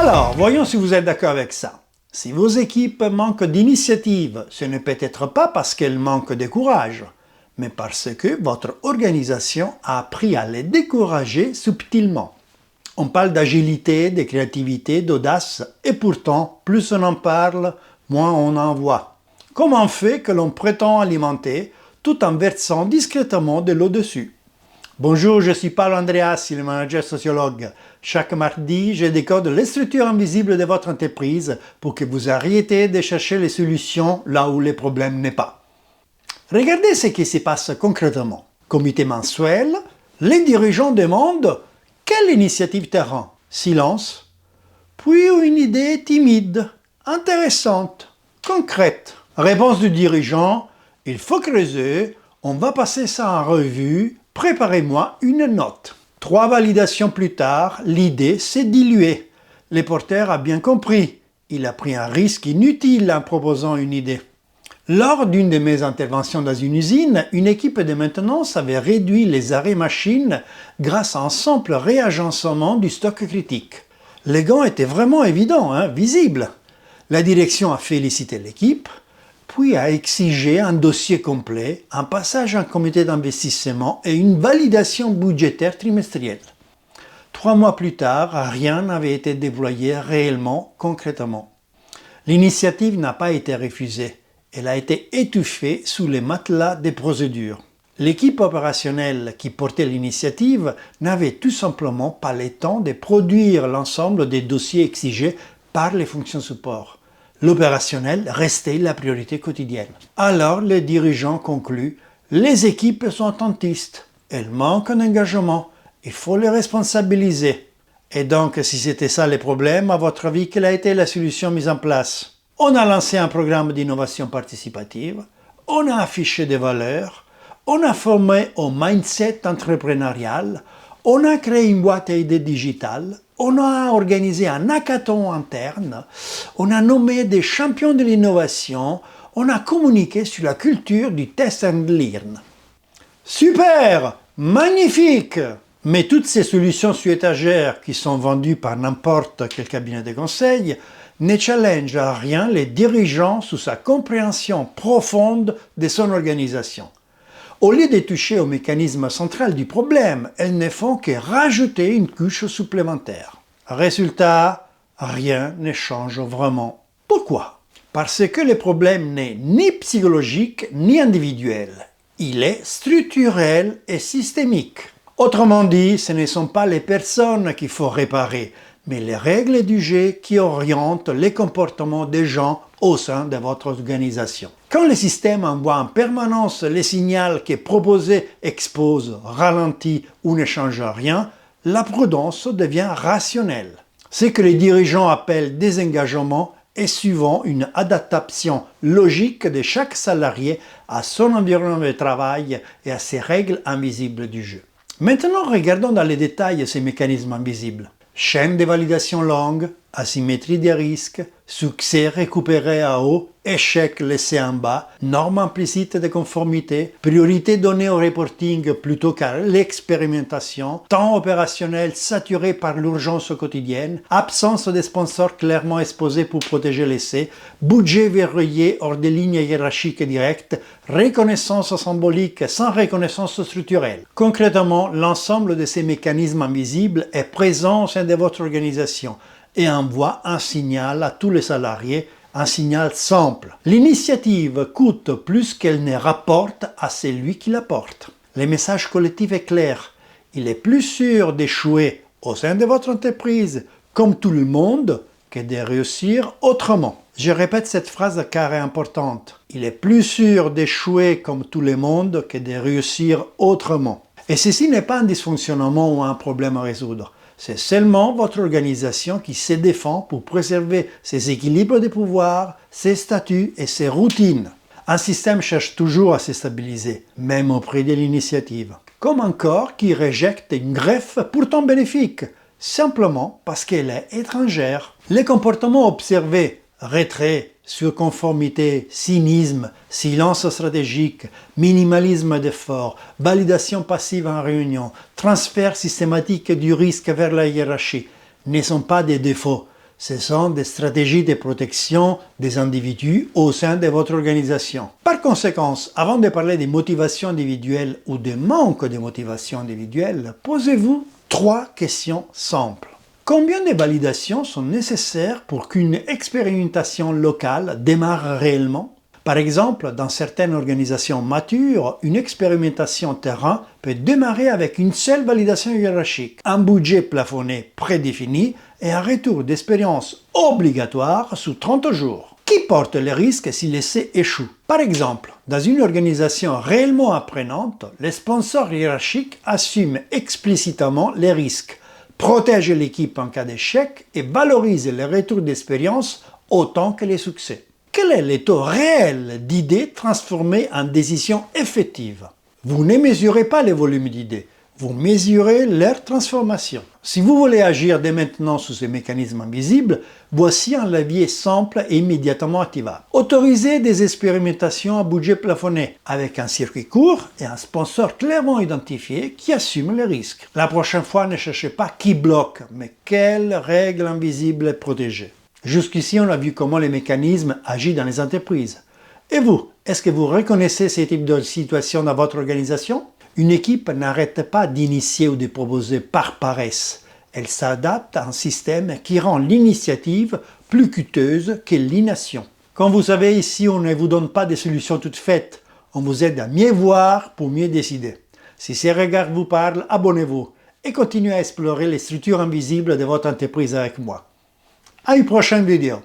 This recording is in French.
Alors, voyons si vous êtes d'accord avec ça. Si vos équipes manquent d'initiative, ce n'est peut-être pas parce qu'elles manquent de courage, mais parce que votre organisation a appris à les décourager subtilement. On parle d'agilité, de créativité, d'audace, et pourtant, plus on en parle, moins on en voit. Comme un fait que l'on prétend alimenter, tout en versant discrètement de l'eau dessus. Bonjour, je suis Paolo Andreassi, le manager sociologue. Chaque mardi, je décode les structures invisibles de votre entreprise pour que vous arrêtiez de chercher les solutions là où les problèmes n'est pas. Regardez ce qui se passe concrètement. Comité mensuel, les dirigeants demandent « Quelle initiative terrain ?» Silence. Puis une idée timide, intéressante, concrète. Réponse du dirigeant « Il faut creuser, on va passer ça en revue, préparez-moi une note. » 3 validations plus tard, l'idée s'est diluée. Le porteur a bien compris. Il a pris un risque inutile en proposant une idée. Lors d'une de mes interventions dans une usine, une équipe de maintenance avait réduit les arrêts machines grâce à un simple réagencement du stock critique. Les gains étaient vraiment évidents, visibles. La direction a félicité l'équipe, puis a exigé un dossier complet, un passage en comité d'investissement et une validation budgétaire trimestrielle. 3 mois plus tard, rien n'avait été déployé réellement, concrètement. L'initiative n'a pas été refusée. Elle a été étouffée sous les matelas des procédures. L'équipe opérationnelle qui portait l'initiative n'avait tout simplement pas le temps de produire l'ensemble des dossiers exigés par les fonctions support. L'opérationnel restait la priorité quotidienne. Alors les dirigeants concluent « Les équipes sont attentistes, elles manquent d'engagement, il faut les responsabiliser. » Et donc, si c'était ça le problème, à votre avis, quelle a été la solution mise en place? On a lancé un programme d'innovation participative, on a affiché des valeurs, on a formé au mindset entrepreneurial, on a créé une boîte à idées digitale, on a organisé un hackathon interne, on a nommé des champions de l'innovation, on a communiqué sur la culture du test and learn. Super! Magnifique! Mais toutes ces solutions sur étagère qui sont vendues par n'importe quel cabinet de conseil ne challenge à rien les dirigeants sous sa compréhension profonde de son organisation. Au lieu de toucher au mécanisme central du problème, elles ne font que rajouter une couche supplémentaire. Résultat, rien ne change vraiment. Pourquoi? Parce que le problème n'est ni psychologique ni individuel. Il est structurel et systémique. Autrement dit, ce ne sont pas les personnes qu'il faut réparer, mais les règles du jeu qui orientent les comportements des gens au sein de votre organisation. Quand le système envoie en permanence les signaux que proposer expose, ralentit ou ne change rien, la prudence devient rationnelle. Ce que les dirigeants appellent désengagement est souvent une adaptation logique de chaque salarié à son environnement de travail et à ses règles invisibles du jeu. Maintenant, regardons dans les détails ces mécanismes invisibles. Chaîne de validation longue, asymétrie des risques, succès récupéré à haut, échec laissé en bas, normes implicites de conformité, priorité donnée au reporting plutôt qu'à l'expérimentation, temps opérationnel saturé par l'urgence quotidienne, absence de sponsors clairement exposés pour protéger l'essai, budget verrouillé hors des lignes hiérarchiques directes, reconnaissance symbolique sans reconnaissance structurelle. Concrètement, l'ensemble de ces mécanismes invisibles est présent au sein de votre organisation et envoie un signal à tous les salariés, un signal simple. L'initiative coûte plus qu'elle ne rapporte à celui qui la porte. Le message collectif est clair. Il est plus sûr d'échouer au sein de votre entreprise, comme tout le monde, que de réussir autrement. Je répète cette phrase car elle est importante. Il est plus sûr d'échouer comme tout le monde que de réussir autrement. Et ceci n'est pas un dysfonctionnement ou un problème à résoudre. C'est seulement votre organisation qui se défend pour préserver ses équilibres de pouvoir, ses statuts et ses routines. Un système cherche toujours à se stabiliser, même auprès de l'initiative. Comme un corps qui rejette une greffe pourtant bénéfique, simplement parce qu'elle est étrangère. Les comportements observés, retrait, surconformité, cynisme, silence stratégique, minimalisme d'effort, validation passive en réunion, transfert systématique du risque vers la hiérarchie, ne sont pas des défauts, Ce sont des stratégies de protection des individus au sein de votre organisation. Par conséquent, avant de parler des motivations individuelles ou des manques de motivation individuelle, posez-vous 3 questions simples. Combien de validations sont nécessaires pour qu'une expérimentation locale démarre réellement? Par exemple, dans certaines organisations matures, une expérimentation terrain peut démarrer avec une seule validation hiérarchique, un budget plafonné prédéfini et un retour d'expérience obligatoire sous 30 jours. Qui porte les risques si l'essai échoue? Par exemple, dans une organisation réellement apprenante, les sponsors hiérarchiques assument explicitement les risques, protègent l'équipe en cas d'échec et valorisent les retours d'expérience autant que les succès. Quel est le taux réel d'idées transformées en décisions effectives? Vous ne mesurez pas le volume d'idées, vous mesurez leur transformation. Si vous voulez agir dès maintenant sur ces mécanismes invisibles, voici un levier simple et immédiatement activable. Autorisez des expérimentations à budget plafonné, avec un circuit court et un sponsor clairement identifié qui assume les risques. La prochaine fois, ne cherchez pas qui bloque, mais quelles règles invisibles protéger. Jusqu'ici, on a vu comment les mécanismes agissent dans les entreprises. Et vous, est-ce que vous reconnaissez ce type de situation dans votre organisation? Une équipe n'arrête pas d'initier ou de proposer par paresse. Elle s'adapte à un système qui rend l'initiative plus coûteuse que l'inaction. Comme vous savez, ici, on ne vous donne pas des solutions toutes faites. On vous aide à mieux voir pour mieux décider. Si ces regards vous parlent, abonnez-vous et continuez à explorer les structures invisibles de votre entreprise avec moi. À une prochaine vidéo.